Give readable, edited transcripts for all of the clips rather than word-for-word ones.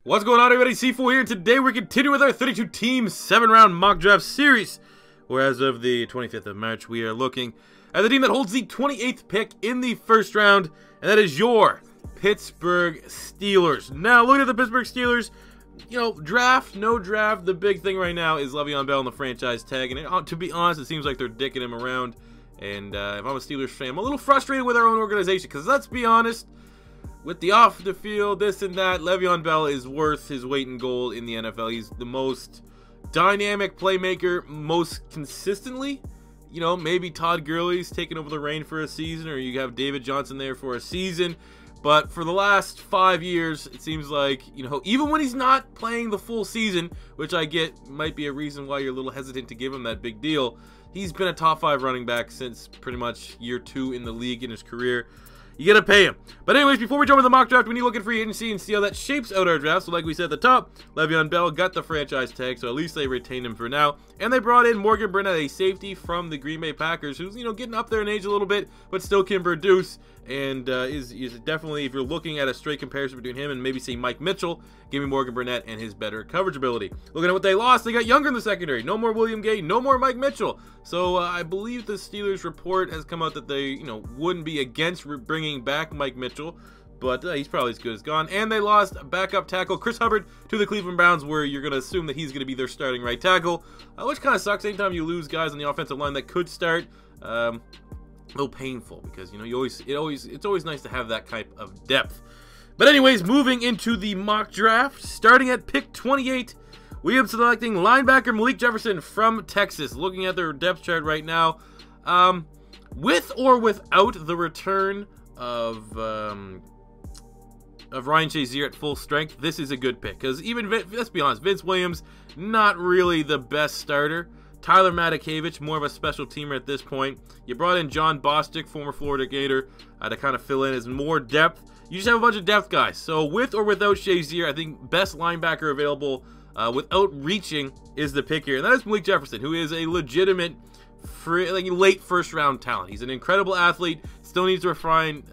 What's going on, everybody? C4 here. Today we're continuing with our 32-team 7-round mock draft series, where as of the 25th of March, we are looking at the team that holds the 28th pick in the first round, and that is your Pittsburgh Steelers. Now, looking at the Pittsburgh Steelers, you know, draft, no draft, the big thing right now is Le'Veon Bell and the franchise tag, and to be honest, it seems like they're dicking him around, and if I'm a Steelers fan, I'm a little frustrated with our own organization, because let's be honest, with the off the field, this and that, Le'Veon Bell is worth his weight in gold in the NFL. He's the most dynamic playmaker, most consistently. You know, maybe Todd Gurley's taking over the reign for a season, or you have David Johnson there for a season. But for the last 5 years, it seems like, you know, even when he's not playing the full season, which I get might be a reason why you're a little hesitant to give him that big deal, he's been a top 5 running back since pretty much year 2 in the league in his career. You gotta pay him. But anyways, before we jump into the mock draft, we need to look at free agency and see how that shapes out our draft. So like we said at the top, Le'Veon Bell got the franchise tag, so at least they retained him for now. And they brought in Morgan Burnett, a safety from the Green Bay Packers, who's, you know, getting up there in age a little bit, but still can produce. And is definitely, if you're looking at a straight comparison between him and maybe say Mike Mitchell, give me Morgan Burnett and his better coverage ability. Looking at what they lost, they got younger in the secondary. No more William Gay, no more Mike Mitchell. So I believe the Steelers report has come out that they, you know, wouldn't be against bringing back Mike Mitchell, but he's probably as good as gone. And they lost backup tackle Chris Hubbard to the Cleveland Browns, where you're going to assume that he's going to be their starting right tackle, which kind of sucks. Anytime you lose guys on the offensive line that could start, a little painful, because, you know, it's always nice to have that type of depth. But anyways, moving into the mock draft, starting at pick 28, we are selecting linebacker Malik Jefferson from Texas. Looking at their depth chart right now, with or without the return of Ryan Shazier at full strength, this is a good pick, because even, let's be honest, Vince Williams, not really the best starter. Tyler Matakevich, more of a special teamer at this point. You brought in John Bostic, former Florida Gator, to kind of fill in as more depth. You just have a bunch of depth guys. So with or without Shazier, I think best linebacker available without reaching is the pick here. And that is Malik Jefferson, who is a legitimate late first round talent. He's an incredible athlete. Still needs to refine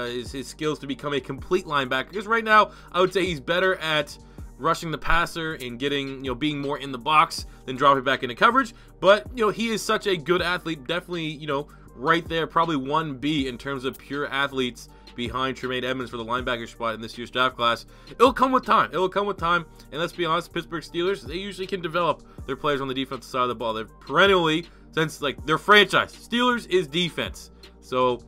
his skills to become a complete linebacker. Because right now, I would say he's better at rushing the passer and getting, you know, being more in the box than dropping back into coverage. But, you know, he is such a good athlete. Definitely, you know, right there, probably 1B in terms of pure athletes behind Tremaine Edmonds for the linebacker spot in this year's draft class. It'll come with time. It'll come with time. And let's be honest, Pittsburgh Steelers, they usually can develop their players on the defensive side of the ball. They're perennially, since like their franchise, Steelers is defense. So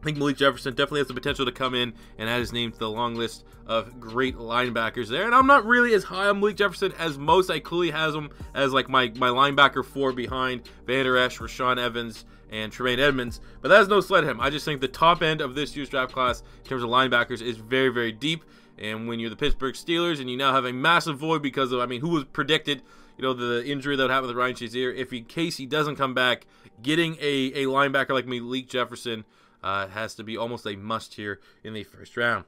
I think Malik Jefferson definitely has the potential to come in and add his name to the long list of great linebackers there. And I'm not really as high on Malik Jefferson as most. I clearly has him as like my linebacker 4 behind Van Der Esch, Rashaan Evans, and Tremaine Edmonds. But that is no slight at him. I just think the top end of this year's draft class in terms of linebackers is very, very deep. And when you're the Pittsburgh Steelers and you now have a massive void because of, I mean, who was predicted, you know, the injury that would happen with Ryan Shazier, if in case he doesn't come back, getting a linebacker like Malik Jefferson has to be almost a must here in the first round.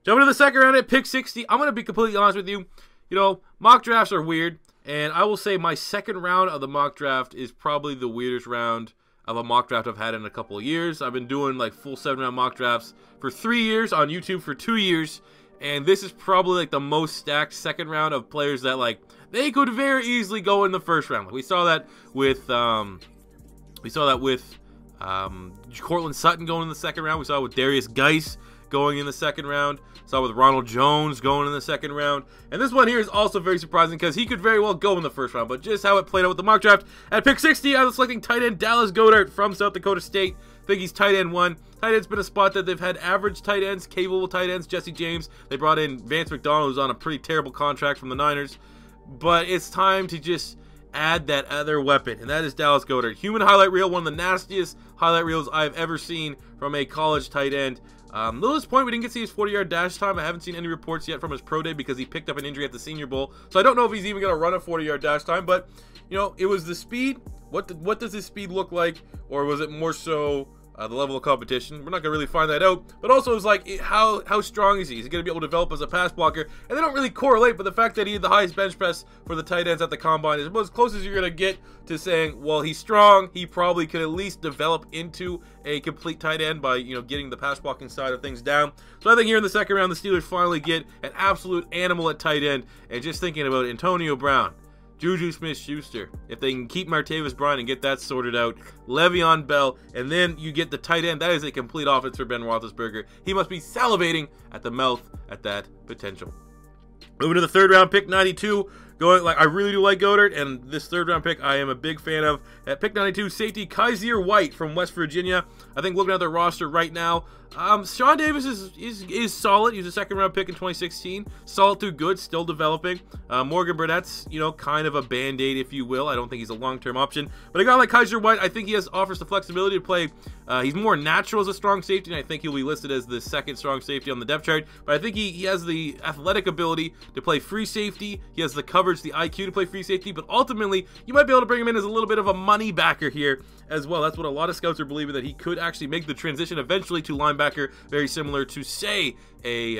Jumping to the second round at pick 60, I'm going to be completely honest with you. You know, mock drafts are weird, and I will say my second round of the mock draft is probably the weirdest round of a mock draft I've had in a couple of years. I've been doing like full 7-round mock drafts for 3 years, on YouTube for 2 years, and this is probably like the most stacked second round of players that, like, they could very easily go in the first round. Like we saw that with Cortland Sutton going in the second round. We saw it with Darius Geis going in the second round. Saw it with Ronald Jones going in the second round. And this one here is also very surprising because he could very well go in the first round. But just how it played out with the mock draft. At pick 60, I was selecting tight end Dallas Goedert from South Dakota State. I think he's tight end 1. Tight end's been a spot that they've had average tight ends, capable tight ends, Jesse James. They brought in Vance McDonald, who's on a pretty terrible contract from the Niners. But it's time to just add that other weapon, and that is Dallas Goedert. Human highlight reel, one of the nastiest highlight reels I've ever seen from a college tight end. At this point, we didn't get to see his 40-yard dash time. I haven't seen any reports yet from his pro day because he picked up an injury at the Senior Bowl. So I don't know if he's even going to run a 40-yard dash time, but, you know, it was the speed. What does his speed look like? Or was it more so the level of competition. We're not going to really find that out. But also, it's like, how strong is he? Is he going to be able to develop as a pass blocker? And they don't really correlate, but the fact that he had the highest bench press for the tight ends at the combine is about as close as you're going to get to saying, well, he's strong. He probably could at least develop into a complete tight end by, getting the pass blocking side of things down. So I think here in the second round, the Steelers finally get an absolute animal at tight end. And just thinking about Antonio Brown, Juju Smith-Schuster, if they can keep Martavis Bryant and get that sorted out, Le'Veon Bell, and then you get the tight end, that is a complete offense for Ben Roethlisberger. He must be salivating at the mouth at that potential. Moving to the third round, pick 92. I really do like Goddard, and this third round pick I am a big fan of. At pick 92, safety Kaiser White from West Virginia. I think looking at their roster right now, Shawn Davis is solid. He was a second round pick in 2016. Solid to good, still developing. Morgan Burnett's, kind of a band-aid, if you will. I don't think he's a long-term option. But a guy like Kaiser White, I think he offers the flexibility to play. He's more natural as a strong safety, and I think he'll be listed as the second strong safety on the depth chart. But I think he has the athletic ability to play free safety. He has the coverage, the IQ to play free safety. But ultimately, you might be able to bring him in as a little bit of a money backer here as well. That's what a lot of scouts are believing, that he could actually make the transition eventually to linebacker, very similar to, say, a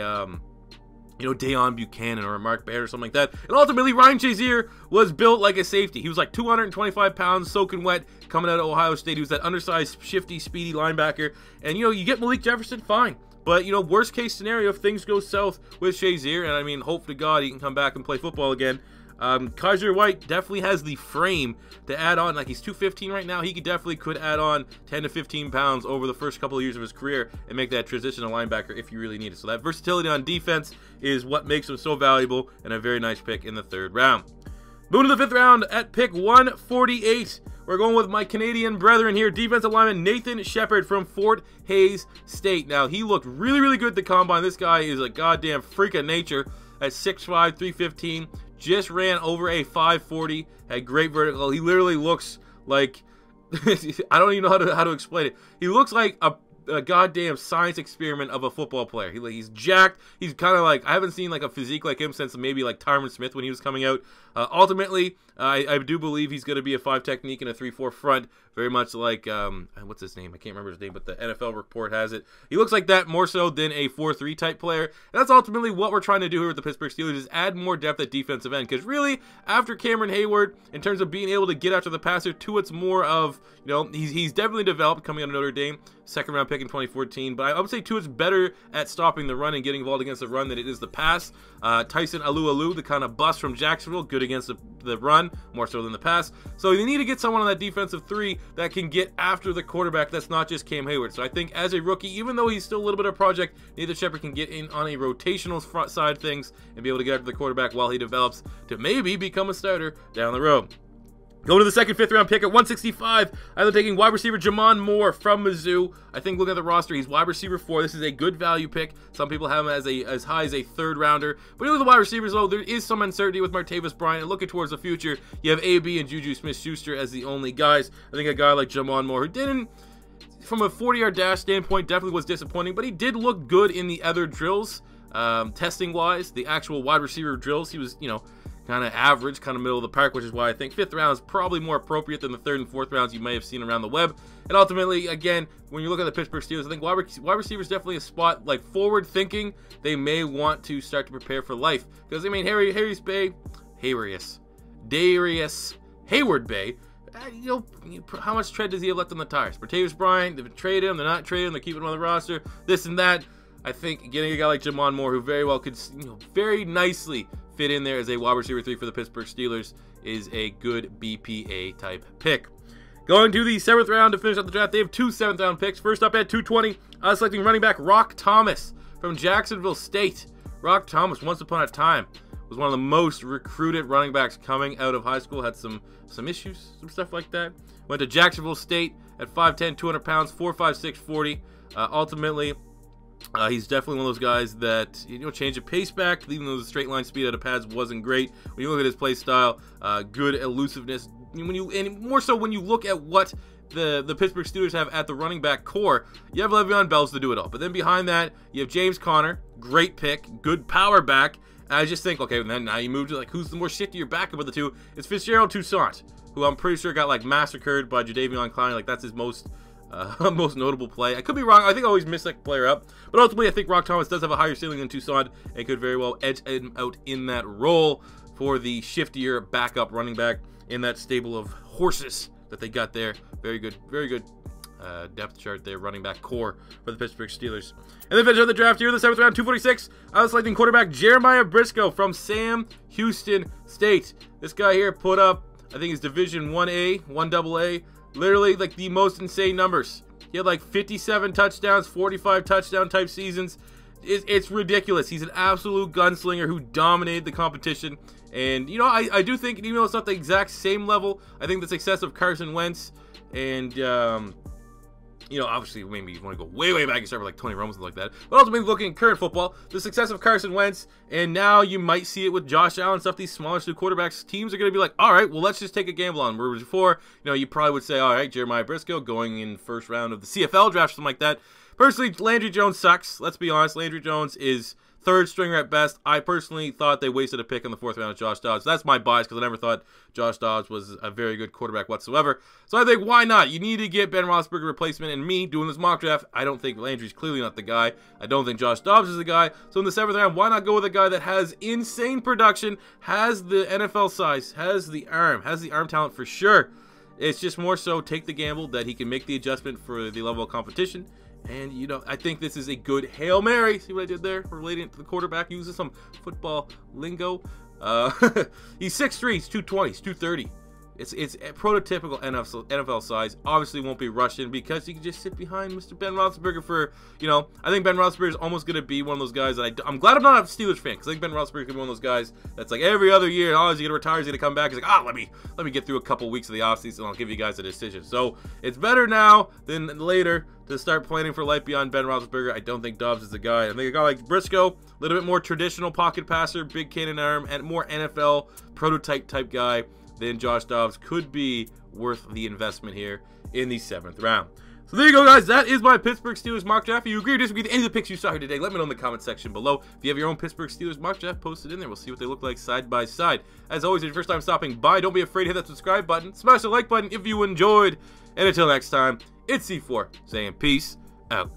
Deon Buchanan or a Mark Baird or something like that. And ultimately, Ryan Shazier was built like a safety. He was like 225 pounds, soaking wet, coming out of Ohio State. He was that undersized, shifty, speedy linebacker. And, you get Malik Jefferson, fine. But, worst case scenario, if things go south with Shazier, and I mean, hope to God he can come back and play football again, Kaiser White definitely has the frame to add on. Like, he's 215 right now. He could add on 10 to 15 pounds over the first couple of years of his career and make that transition to linebacker if you really need it. So that versatility on defense is what makes him so valuable, and a very nice pick in the third round. Moving to the fifth round at pick 148. We're going with my Canadian brethren here. Defensive lineman Nathan Shepard from Fort Hays State. Now, he looked really, really good at the combine. This guy is a goddamn freak of nature at 6'5", 315. Just ran over a 540, had great vertical. He literally looks like, I don't even know how to explain it. He looks like a goddamn science experiment of a football player. He's jacked. He's kind of like, I haven't seen like a physique like him since maybe like Tyron Smith when he was coming out. Ultimately, I do believe he's going to be a 5 technique and a 3-4 front, very much like, what's his name? I can't remember his name, but the NFL report has it. He looks like that more so than a 4-3 type player. And that's ultimately what we're trying to do here with the Pittsburgh Steelers, is add more depth at defensive end. Because really, after Cameron Hayward, in terms of being able to get after the passer, Tuitt's more of, he's definitely developed coming out of Notre Dame, second round pick in 2014. But I would say Tuitt's better at stopping the run and getting involved against the run than it is the pass. Tyson Alualu, the kind of bust from Jacksonville, good against the run, more so than the pass. So you need to get someone on that defensive 3 that can get after the quarterback that's not just Cam Hayward. So I think as a rookie, even though he's still a little bit of a project, Nathan Shepard can get in on a rotational front side things and be able to get after the quarterback while he develops to maybe become a starter down the road. Going to the second, fifth round pick at 165, I'm taking wide receiver Jamon Moore from Mizzou. I think looking at the roster, he's wide receiver 4. This is a good value pick. Some people have him as high as a third rounder. But look at the wide receivers, though, there is some uncertainty with Martavis Bryant. And looking towards the future, you have AB and Juju Smith-Schuster as the only guys. I think a guy like Jamon Moore, who didn't, from a 40-yard dash standpoint, definitely was disappointing. But he did look good in the other drills, testing-wise. The actual wide receiver drills, he was, kind of average, kind of middle of the park, which is why I think fifth round is probably more appropriate than the third and fourth rounds you may have seen around the web. And ultimately, again, when you look at the Pittsburgh Steelers, I think wide receiver is definitely a spot, like forward thinking, they may want to start to prepare for life. Because, I mean, Darius Hayward Bay, how much tread does he have left on the tires? Martavis Bryant, they've traded him, they're not trading him, they're keeping him on the roster, this and that. I think getting a guy like Jamon Moore, who very well could, very nicely fit in there as a wide receiver 3 for the Pittsburgh Steelers, is a good BPA type pick. Going to the 7th round to finish up the draft, they have 2 7th round picks. First up at 220, I was selecting running back Rock Thomas from Jacksonville State. Rock Thomas, once upon a time, was one of the most recruited running backs coming out of high school. Had some issues, some stuff like that. Went to Jacksonville State at 5'10", 200 pounds, 4.56 40. Ultimately, he's definitely one of those guys that, change the pace back, even though the straight line speed out of pads wasn't great. When you look at his play style, good elusiveness. And more so when you look at what the Pittsburgh Steelers have at the running back core, you have Le'Veon Bell to do it all. But then behind that, you have James Conner, great pick, good power back. And I just think, okay, then now you move to who's the more shiftier backup of the two? It's Fitzgerald Toussaint, who I'm pretty sure got massacred by Jadeveon Clowney. That's his most Most notable play. I could be wrong. I think I always miss that player up. But ultimately, I think Rock Thomas does have a higher ceiling than Toussaint and could very well edge him out in that role for the shiftier backup running back in that stable of horses that they got there. Very good depth chart there, running back core for the Pittsburgh Steelers. And then finish out the draft here in the 7th round, 246. I was selecting quarterback Jeremiah Briscoe from Sam Houston State. This guy here put up, I think, his Division 1A, 1AA, literally like the most insane numbers. He had like 57 touchdowns, 45 touchdown type seasons. It's ridiculous. He's an absolute gunslinger who dominated the competition. And, you know, I do think, even though it's not the exact same level, I think the success of Carson Wentz and, you know, obviously, maybe you want to go way back and start with like Tony Romo, something like that. But ultimately, looking at current football, the success of Carson Wentz, and now you might see it with Josh Allen, stuff. These smaller two quarterbacks, teams are going to be like, all right, well, let's just take a gamble on. Where before, you know, you probably would say, all right, Jeremiah Briscoe going in first round of the CFL draft, something like that. Personally, Landry Jones sucks. Let's be honest. Landry Jones is third stringer at best. I personally thought they wasted a pick in the 4th round of Josh Dobbs. That's my bias because I never thought Josh Dobbs was a very good quarterback whatsoever. So I think, why not? You need to get Ben Roethlisberger replacement, and me doing this mock draft, I don't think Landry's clearly not the guy. I don't think Josh Dobbs is the guy. So in the 7th round, why not go with a guy that has insane production, has the NFL size, has the arm talent for sure. It's just more so take the gamble that he can make the adjustment for the level of competition. And, you know, I think this is a good Hail Mary. See what I did there? Relating it to the quarterback. Uses some football lingo. He's 6'3", he's 220, he's 230. It's a prototypical NFL size. Obviously won't be rushing because he can just sit behind Mr. Ben Roethlisberger for, you know, I think Ben Roethlisberger is almost going to be one of those guys that I'm glad I'm not a Steelers fan, because I think Ben Roethlisberger could be one of those guys that's like every other year, oh, is he going to retire, is he going to come back? He's like, let me get through a couple weeks of the offseason and I'll give you guys a decision. So it's better now than later to start planning for life beyond Ben Roethlisberger. I don't think Dobbs is the guy. I think a guy like Briscoe, a little bit more traditional pocket passer, big cannon arm, and more NFL prototype type guy than Josh Dobbs, could be worth the investment here in the 7th round. So there you go, guys. That is my Pittsburgh Steelers mock draft. If you agree or disagree with any of the picks you saw here today, let me know in the comment section below. If you have your own Pittsburgh Steelers mock draft, post it in there. We'll see what they look like side by side. As always, if it's your first time stopping by, don't be afraid to hit that subscribe button. Smash the like button if you enjoyed. And until next time, it's C4 saying peace out.